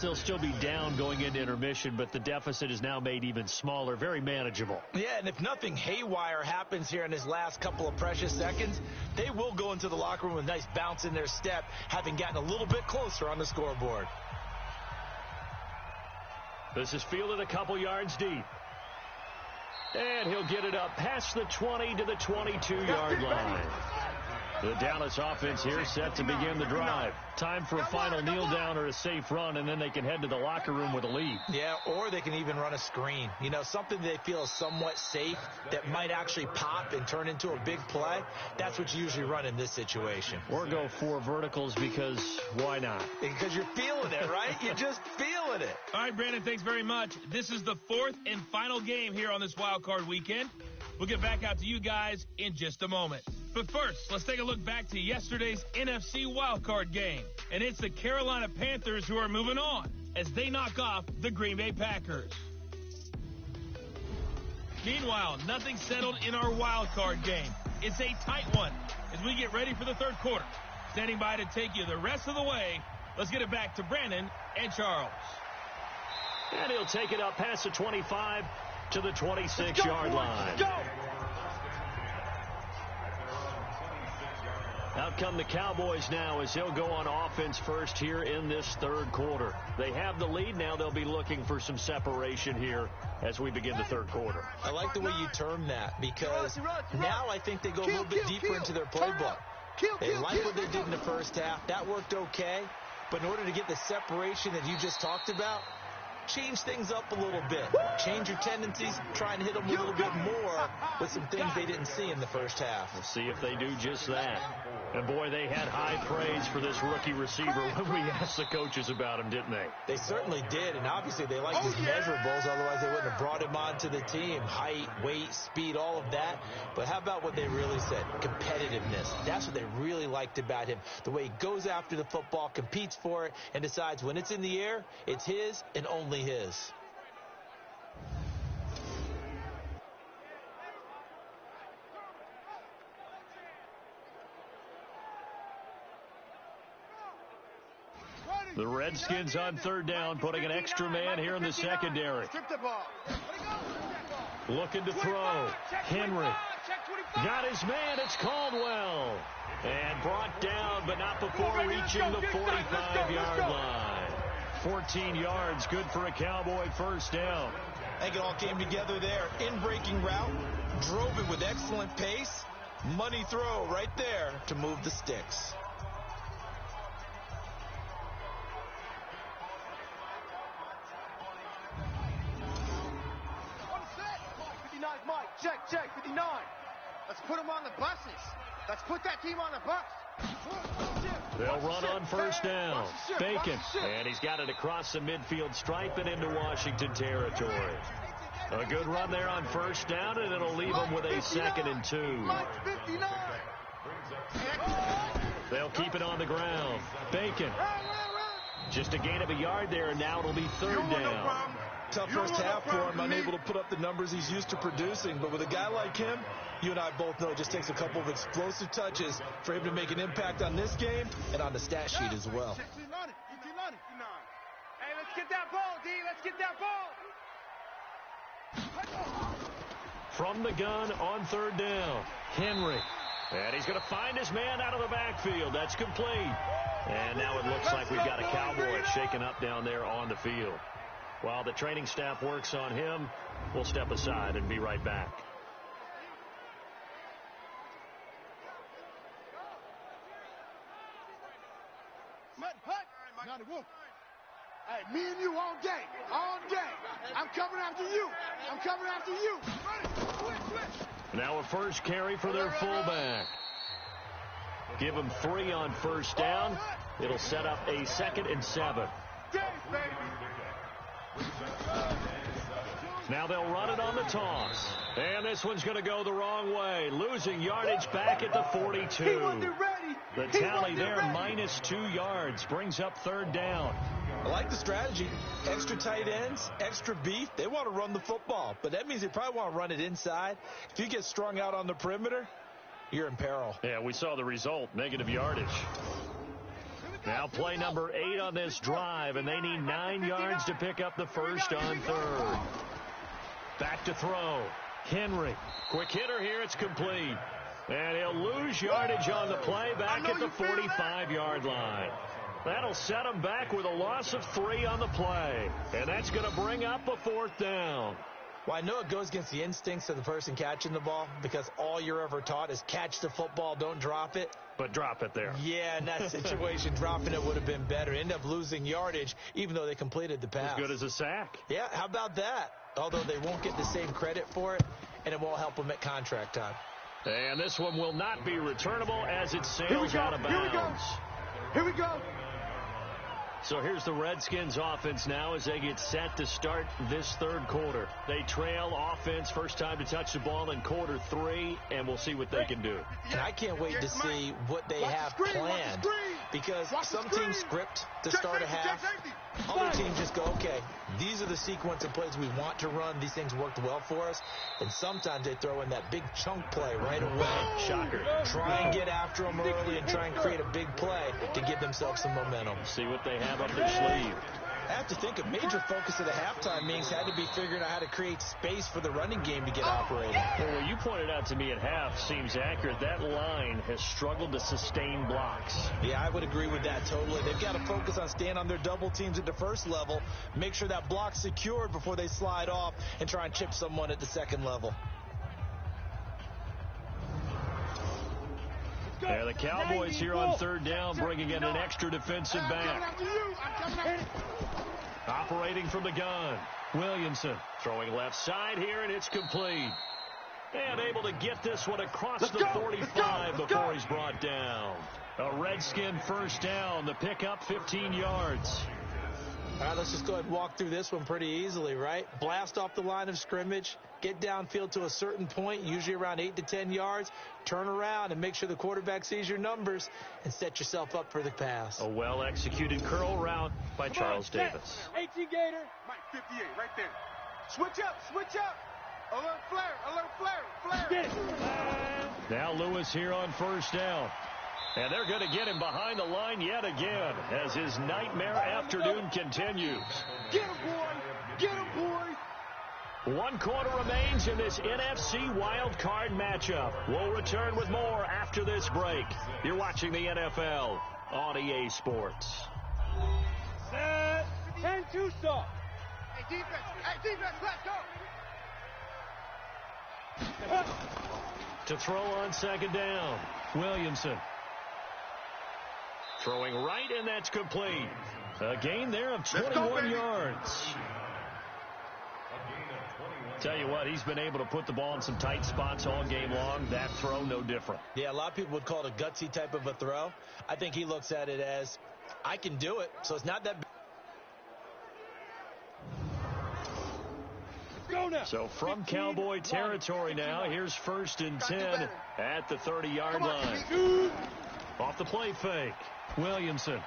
They'll still be down going into intermission, but the deficit is now made even smaller, very manageable. Yeah, and if nothing haywire happens here in his last couple of precious seconds, they will go into the locker room with a nice bounce in their step, having gotten a little bit closer on the scoreboard. This is fielded a couple yards deep. And he'll get it up past the 20 to the 22-yard line. The Dallas offense here set to begin the drive. Time for a final kneel down or a safe run, and then they can head to the locker room with a lead. Yeah, or they can even run a screen. You know, something they feel is somewhat safe that might actually pop and turn into a big play. That's what you usually run in this situation. Or go 4 verticals because why not? Because you're feeling it, right? You're just feeling it. All right, Brandon, thanks very much. This is the 4th and final game here on this wild card weekend. We'll get back out to you guys in just a moment. But first, let's take a look back to yesterday's NFC wildcard game. And it's the Carolina Panthers who are moving on as they knock off the Green Bay Packers. Meanwhile, nothing settled in our wildcard game. It's a tight one as we get ready for the third quarter. Standing by to take you the rest of the way, let's get it back to Brandon and Charles. And he'll take it up past the 25 to the 26-yard line. Go! Out come the Cowboys now as they'll go on offense first here in this third quarter. They have the lead. Now they'll be looking for some separation here as we begin the third quarter. I like the way you term that because now I think they go a little bit deeper into their playbook. They like what they did in the first half. That worked okay. But in order to get the separation that you just talked about, change things up a little bit. Change your tendencies. Try and hit them a little bit more with some things they didn't see in the first half. We'll see if they do just that. And, boy, they had high praise for this rookie receiver when we asked the coaches about him, didn't they? They certainly did, and obviously they liked his measurables. Otherwise, they wouldn't have brought him onto the team. Height, weight, speed, all of that. But how about what they really said? Competitiveness. That's what they really liked about him. The way he goes after the football, competes for it, and decides when it's in the air, it's his and only his. The Redskins on third down, putting an extra man here in the secondary. Looking to throw. Henry. Got his man. It's Caldwell. And brought down, but not before reaching the 45-yard line. 14 yards, good for a Cowboy first down. I think it all came together there. In-breaking route. Drove it with excellent pace. Money throw right there to move the sticks. Check, 59. Let's put them on the buses. Let's put that team on the bus. They'll run on first down. Bacon, and he's got it across the midfield stripe and into Washington territory. A good run there on first down, and it'll leave them with a 2nd and 2. They'll keep it on the ground. Bacon. Just a gain of a yard there, and now it'll be third down. Tough first half for him, unable to put up the numbers he's used to producing. But with a guy like him, you and I both know it just takes a couple of explosive touches for him to make an impact on this game and on the stat sheet as well. Hey, let's get that ball, D. Let's get that ball. From the gun on third down, Henry. And he's going to find his man out of the backfield. That's complete. And now it looks like we've got a Cowboy shaken up down there on the field. While the training staff works on him, we'll step aside and be right back. Hey, me and you all day. I'm coming after you. Now a first carry for their fullback. Give him 3 on first down. It'll set up a 2nd and 7. Now they'll run it on the toss. And this one's going to go the wrong way. Losing yardage back at the 42. The tally there, -2 yards. Brings up third down. I like the strategy. Extra tight ends, extra beef. They want to run the football. But that means they probably want to run it inside. If you get strung out on the perimeter, you're in peril. Yeah, we saw the result. Negative yardage. Now play number 8 on this drive, and they need 9 yards to pick up the first on third. Back to throw. Henry. Quick hitter here. It's complete. And he'll lose yardage on the play back at the 45-yard line. That'll set him back with a loss of 3 on the play. And that's going to bring up a 4th down. Well, I know it goes against the instincts of the person catching the ball because all you're ever taught is catch the football, don't drop it. But drop it there. Yeah, in that situation, dropping it would have been better. End up losing yardage, even though they completed the pass. As good as a sack. Yeah, how about that? Although they won't get the same credit for it, and it won't help them at contract time. And this one will not be returnable as it sails out of bounds. Here we go. So here's the Redskins offense now as they get set to start this third quarter. They trail offense, first time to touch the ball in quarter 3, and we'll see what they can do. And I can't wait to see what they have planned, because some teams script to start a half. Other teams just go, okay, these are the sequence of plays we want to run. These things worked well for us. And sometimes they throw in that big chunk play right away. Shocker. Try and get after them early and try and create a big play to give themselves some momentum. See what they have up their sleeve. I have to think a major focus of the halftime meetings had to be figuring out how to create space for the running game to get operating. Well, what you pointed out to me at half seems accurate. That line has struggled to sustain blocks. Yeah, I would agree with that totally. They've got to focus on staying on their double teams at the first level, make sure that block's secured before they slide off and try and chip someone at the second level. Yeah, the Cowboys here on third down, bringing in an extra defensive back. Operating from the gun. Williamson throwing left side here, and it's complete. And able to get this one across the 45 before he's brought down. A Redskin first down. The pickup 15 yards. All right, let's just go ahead and walk through this one pretty easily, right? Blast off the line of scrimmage, get downfield to a certain point, usually around 8 to 10 yards, turn around and make sure the quarterback sees your numbers and set yourself up for the pass. A well-executed curl route by Charles Davis. 18 Gator. Mike 58 right there. Switch up, switch up. Alert flare. Get it. Now Lewis here on first down. And they're going to get him behind the line yet again as his nightmare afternoon continues. Get him, boy. Get him, boy. 1 quarter remains in this NFC wild card matchup. We'll return with more after this break. You're watching the NFL on EA Sports. Set. 10-2 stop. Hey, defense, let's go. To throw on second down, Williamson. Throwing right, and that's complete. A gain there of 21 yards. Tell you what, he's been able to put the ball in some tight spots all game long. That throw, no different. Yeah, a lot of people would call it a gutsy type of a throw. I think he looks at it as, I can do it, so it's not that big. So from Cowboy territory now, here's 1st and 10 at the 30-yard line. Off the play fake, Williamson.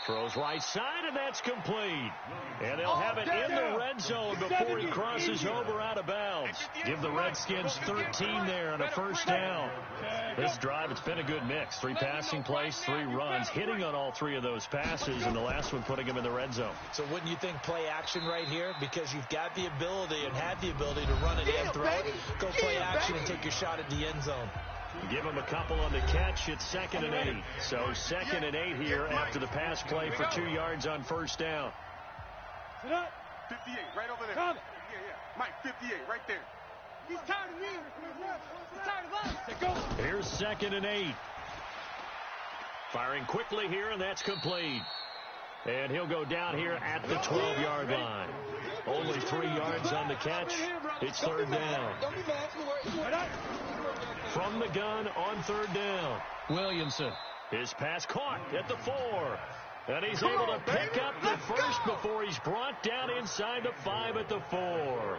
Throws right side, and that's complete. And they'll have it in the red zone before he crosses over out of bounds. Give the Redskins 13 there on a first down. This drive, it's been a good mix. 3 passing plays, 3 runs, hitting on all 3 of those passes, and the last one putting him in the red zone. So wouldn't you think play action right here? Because you've got the ability and had the ability to run it and throw it. Go play action and take your shot at the end zone. Give him a couple on the catch. It's 2nd and 8. So 2nd and 8 here after the pass play for 2 yards on first down. 58, right over there. Yeah. Mike, 58, right there. He's tired of me. He's tired of us. Go. Here's 2nd and 8. Firing quickly here, and that's complete. And he'll go down here at the 12-yard line. Only 3 yards on the catch. It's 3rd down. From the gun on 3rd down, Williamson. His pass caught at the 4. And he's able to pick up the first before he's brought down inside the 5 at the 4.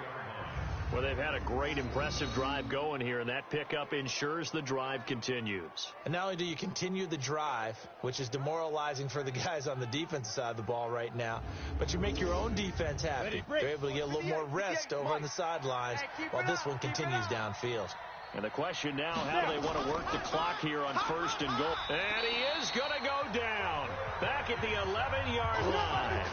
Well, they've had a great, impressive drive going here, and that pickup ensures the drive continues. And not only do you continue the drive, which is demoralizing for the guys on the defensive side of the ball right now, but you make your own defense happy. They're able to get a little more rest over on the sidelines while this one continues downfield. And the question now, how do they want to work the clock here on 1st and goal? And he is going to go down. Back at the 11-yard line.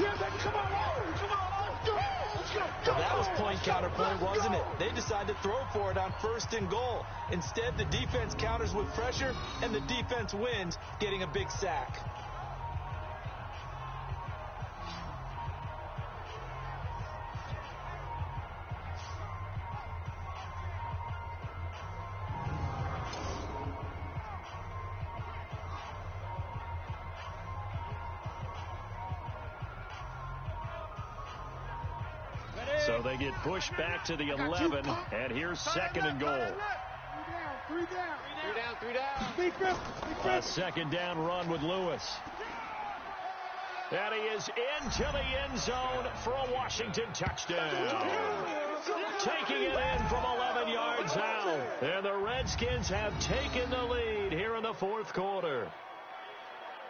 Well, that was point counterpoint, wasn't it? They decided to throw for it on 1st and goal. Instead, the defense counters with pressure, and the defense wins, getting a big sack. So they get pushed back to the 11, and here's 2nd and goal. Three down. A 2nd down run with Lewis. And he is into the end zone for a Washington touchdown. Taking it in from 11 yards out. And the Redskins have taken the lead here in the 4th quarter.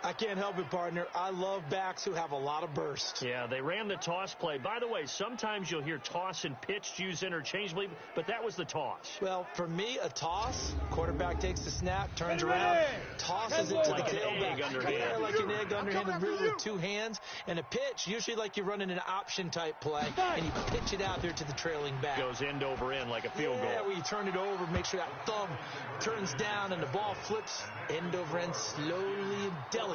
I can't help it, partner. I love backs who have a lot of burst. Yeah, they ran the toss play. By the way, sometimes you'll hear toss and pitch used interchangeably, but that was the toss. Well, for me, a toss, quarterback takes the snap, turns around, tosses it to the tailback. Yeah, like an egg underhand, really with 2 hands. And a pitch, usually like you're running an option-type play, and you pitch it out there to the trailing back. Goes end over end like a field goal. Yeah, where you turn it over, make sure that thumb turns down, and the ball flips end over end slowly and delicately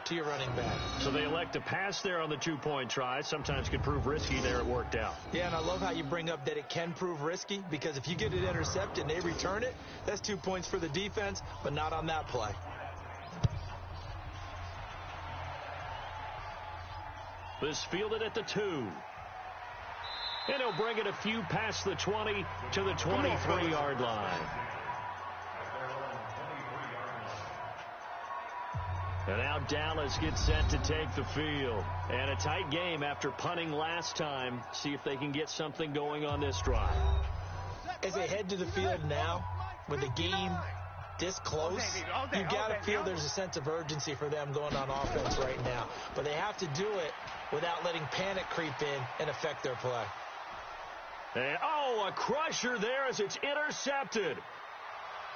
to your running back. So they elect to pass there on the 2-point try. Sometimes could prove risky. There it worked out. Yeah, and I love how you bring up that it can prove risky, because if you get it intercepted and they return it, that's 2 points for the defense, but not on that play. This fielded at the 2. And he'll bring it a few past the 20 to the 23-yard line. And now Dallas gets set to take the field. And a tight game after punting last time. See if they can get something going on this drive. As they head to the field now, with the game this close, you got to feel there's a sense of urgency for them going on offense right now. But they have to do it without letting panic creep in and affect their play. And, a crusher there as it's intercepted.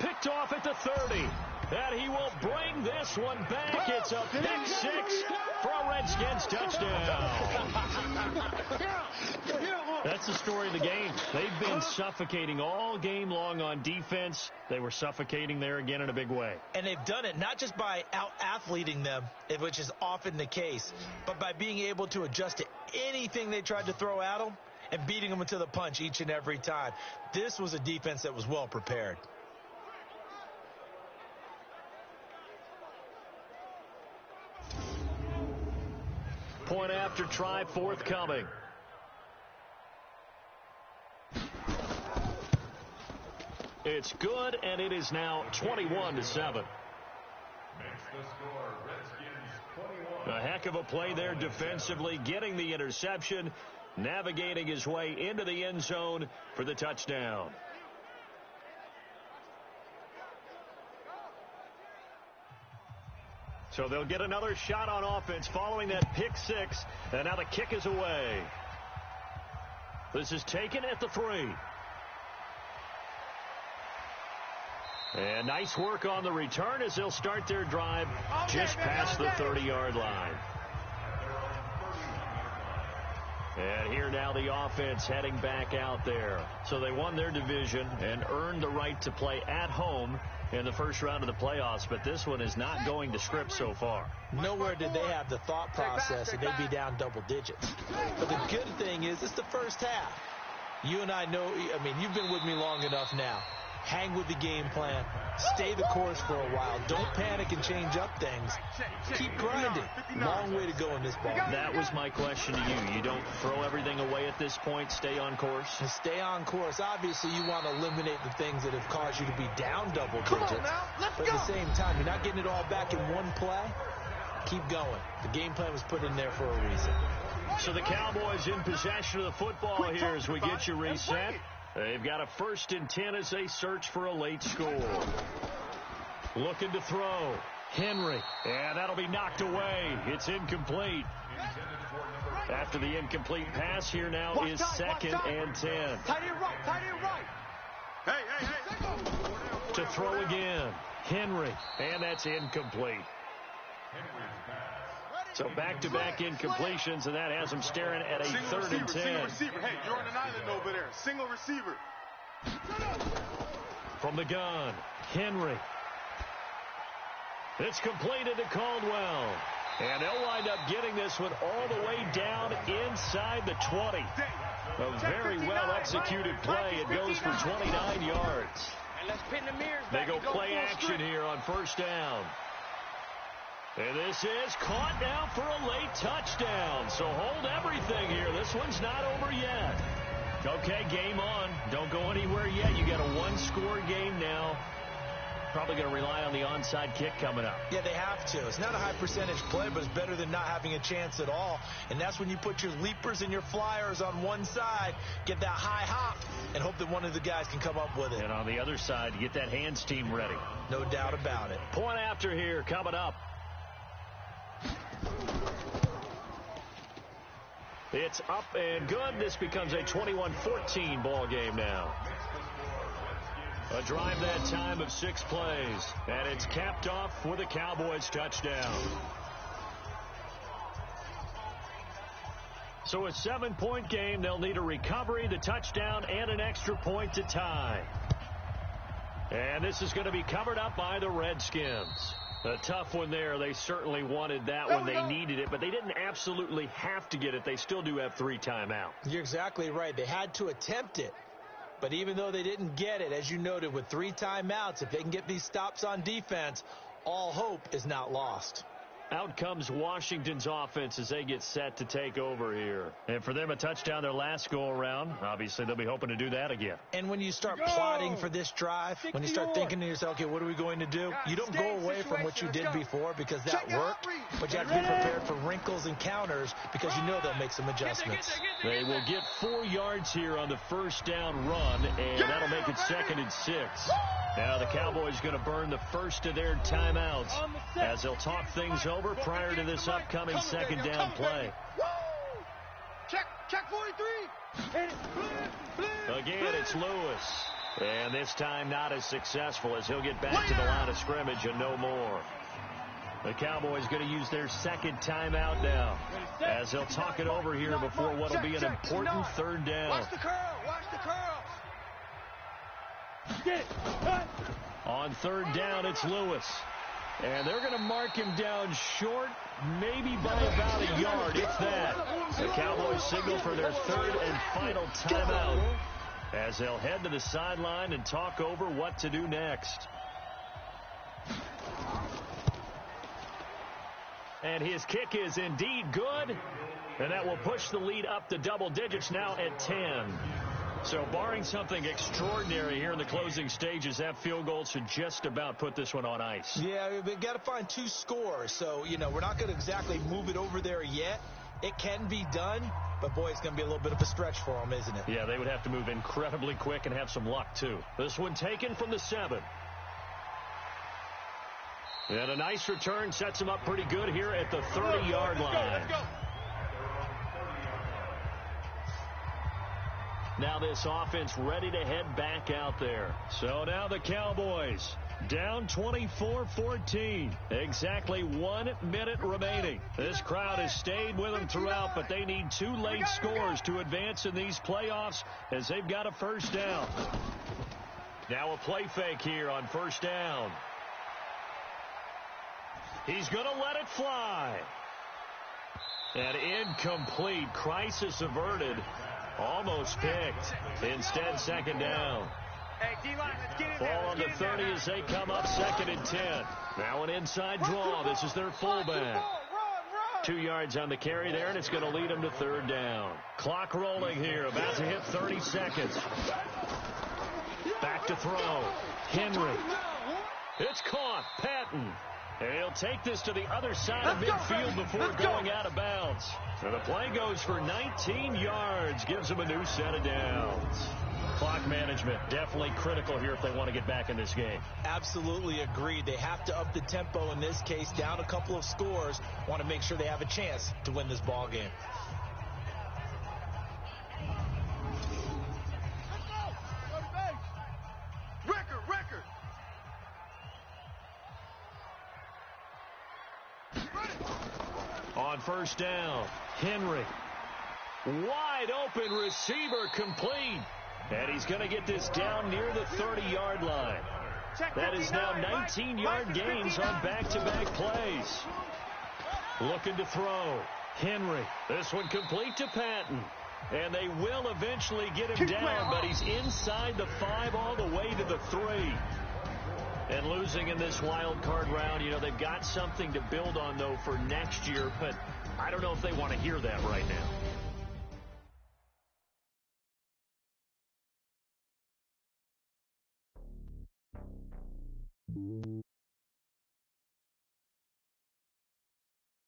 Picked off at the 30. And he will bring this one back. It's a pick 6 for a Redskins touchdown. That's the story of the game. They've been suffocating all game long on defense. They were suffocating there again in a big way. And they've done it not just by out-athleting them, which is often the case, but by being able to adjust to anything they tried to throw at them and beating them into the punch each and every time. This was a defense that was well prepared. Point after try forthcoming. It's good, and it is now 21-7. A heck of a play there defensively, getting the interception, navigating his way into the end zone for the touchdown. So they'll get another shot on offense following that pick 6, and now the kick is away. This is taken at the 3. And nice work on the return as they'll start their drive just past the 30-yard line. And here now the offense heading back out there. So they won their division and earned the right to play at home in the first round of the playoffs, but this one is not going to script so far. Nowhere did they have the thought process that they'd be down double digits. But the good thing is it's the first half. You and I know, you've been with me long enough now. Hang with the game plan. Stay the course for a while. Don't panic and change up things. Keep grinding. Long way to go in this ball. That was my question to you. You don't throw everything away at this point. Stay on course. And stay on course. Obviously, you want to eliminate the things that have caused you to be down double digits. But at the same time, you're not getting it all back in one play. Keep going. The game plan was put in there for a reason. So the Cowboys in possession of the football here as we get you reset. They've got a 1st and 10 as they search for a late score. Looking to throw. Henry. And that'll be knocked away. It's incomplete. After the incomplete pass, here now is 2nd and 10. Tight end right. To throw again. Henry. And that's incomplete. So back-to-back incompletions, and that has him staring at a third and 10. Single receiver. Hey, you're on an island over there. Single receiver. From the gun, Henry. It's completed to Caldwell. And they'll wind up getting this one all the way down inside the 20. A very well-executed play. It goes for 29 yards. They go play action here on first down. And this is caught now for a late touchdown. So hold everything here. This one's not over yet. Okay, game on. Don't go anywhere yet. You got a one-score game now. Probably going to rely on the onside kick coming up. Yeah, they have to. It's not a high percentage play, but it's better than not having a chance at all. And that's when you put your leapers and your flyers on one side, get that high hop, and hope that one of the guys can come up with it. And on the other side, you get that hands team ready. No doubt about it. Point after here coming up. It's up and good. This becomes a 21-14 ball game now. A drive that time of 6 plays, and it's capped off with a Cowboys touchdown. So a 7-point game. They'll need a recovery, the touchdown, and an extra point to tie. And this is going to be covered up by the Redskins. A tough one there. They certainly wanted that one. They needed it, but they didn't absolutely have to get it. They still do have 3 timeouts. You're exactly right. They had to attempt it. But even though they didn't get it, as you noted, with 3 timeouts, if they can get these stops on defense, all hope is not lost. Out comes Washington's offense as they get set to take over here. And for them, a touchdown their last go-around. Obviously, they'll be hoping to do that again. And when you start plotting for this drive, when you start thinking to yourself, okay, what are we going to do? You don't go away from what you did before because that worked, but you have to be prepared for wrinkles and counters because you know they'll make some adjustments. They will get 4 yards here on the first down run, and that'll make it 2nd and 6. Now the Cowboys going to burn the first of their timeouts as they'll talk things over prior to this upcoming 2nd down play. Check 43. Again, it's Lewis. And this time not as successful as he'll get back to the line of scrimmage and no more. The Cowboys going to use their 2nd timeout now as they'll talk it over here before what will be an important 3rd down. Watch the curl. Watch the curl. On 3rd down, it's Lewis. And they're going to mark him down short, maybe by about a yard, if that. The Cowboys signal for their 3rd and final timeout as they'll head to the sideline and talk over what to do next. And his kick is indeed good. And that will push the lead up to double digits now at 10. So barring something extraordinary here in the closing stages, that field goal should just about put this one on ice. Yeah, we've got to find 2 scores. So, you know, we're not going to exactly move it over there yet. It can be done, but, boy, it's going to be a little bit of a stretch for them, isn't it? Yeah, they would have to move incredibly quick and have some luck, too. This one taken from the 7. And a nice return sets them up pretty good here at the 30-yard line. Let's go. Now this offense ready to head back out there. So now the Cowboys down 24-14. Exactly 1 minute remaining. This crowd has stayed with them throughout, but they need 2 late scores to advance in these playoffs as they've got a first down. Now a play fake here on first down. He's going to let it fly. And incomplete. Crisis averted. Almost picked. Instead, 2nd down. Ball on the 30 as they come up 2nd and 10. Now an inside draw. This is their fullback. 2 yards on the carry there, and it's going to lead them to 3rd down. Clock rolling here. About to hit 30 seconds. Back to throw. Henry. It's caught. Patton. And he'll take this to the other side of midfield before going out of bounds. So the play goes for 19 yards, gives them a new set of downs. Clock management definitely critical here if they want to get back in this game. Absolutely agreed. They have to up the tempo in this case, down a couple of scores. Want to make sure they have a chance to win this ball game. on first down. Henry. Wide open receiver complete. And he's going to get this down near the 30-yard line. That is now 19-yard gains on back-to-back plays. Looking to throw. Henry. This one complete to Patton. And they will eventually get him down, but he's inside the 5 all the way to the 3. And losing in this wild card round, you know, they've got something to build on, though, for next year. But I don't know if they want to hear that right now.